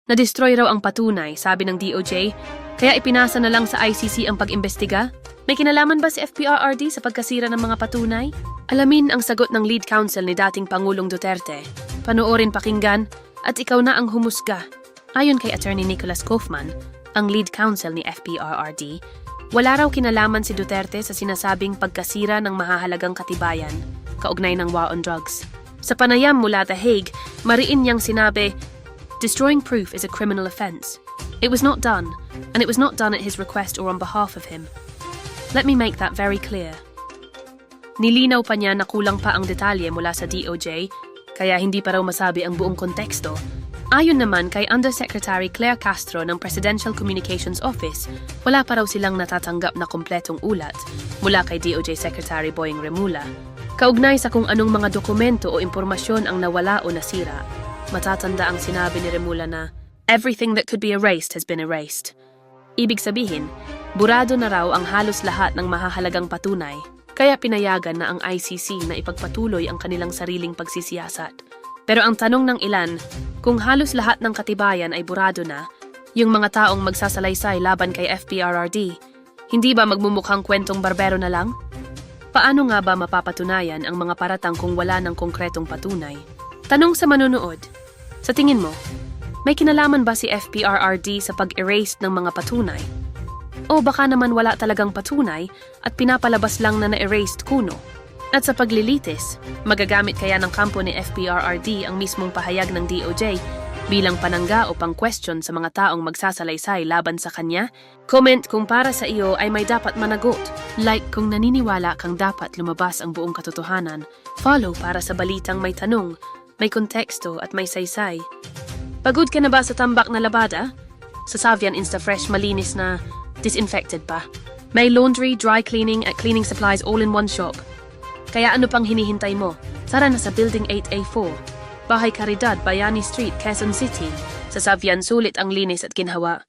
Na-destroy raw ang patunay, sabi ng DOJ, kaya ipinasa na lang sa ICC ang pag-imbestiga? May kinalaman ba si FPRRD sa pagkasira ng mga patunay? Alamin ang sagot ng lead counsel ni dating Pangulong Duterte. Panoorin, pakinggan, at ikaw na ang humusga. Ayon kay Attorney Nicholas Kaufman, ang lead counsel ni FPRRD, wala raw kinalaman si Duterte sa sinasabing pagkasira ng mahahalagang katibayan, kaugnay ng war on drugs. Sa panayam mula The Hague, mariin niyang sinabi, "Destroying proof is a criminal offense. It was not done, and it was not done at his request or on behalf of him. Let me make that very clear." Nilinaw pa niya na kulang pa ang detalye mula sa DOJ, kaya hindi pa raw masabi ang buong konteksto. Ayon naman kay Undersecretary Claire Castro ng Presidential Communications Office, wala pa raw silang natatanggap na kompletong ulat mula kay DOJ Secretary Boying Remulla, kaugnay sa kung anong mga dokumento o impormasyon ang nawala o nasira. Matatanda ang sinabi ni Remulla na, "Everything that could be erased has been erased." Ibig sabihin, burado na raw ang halos lahat ng mahahalagang patunay, kaya pinayagan na ang ICC na ipagpatuloy ang kanilang sariling pagsisiyasat. Pero ang tanong ng ilan, kung halos lahat ng katibayan ay burado na, yung mga taong magsasalaysay laban kay FPRRD, hindi ba magmumukhang kwentong barbero na lang? Paano nga ba mapapatunayan ang mga paratang kung wala ng konkretong patunay? Tanong sa manonood, sa tingin mo, may kinalaman ba si FPRRD sa pag-erase ng mga patunay? O baka naman wala talagang patunay at pinapalabas lang na na-erased kuno? At sa paglilitis, magagamit kaya ng kampo ni FPRRD ang mismong pahayag ng DOJ bilang panangga o pang-question sa mga taong magsasalaysay laban sa kanya? Comment kung para sa iyo ay may dapat managot. Like kung naniniwala kang dapat lumabas ang buong katotohanan. Follow para sa balitang may tanong, may konteksto at may saysay. Pagod ka na ba sa tambak na labada? Sa Savian Instafresh malinis na, disinfected pa. May laundry, dry cleaning at cleaning supplies all in one shop. Kaya ano pang hinihintay mo? Tara na sa Building 8A4, Bahay Caridad, Bayani Street, Quezon City. Sa Savian sulit ang linis at ginhawa.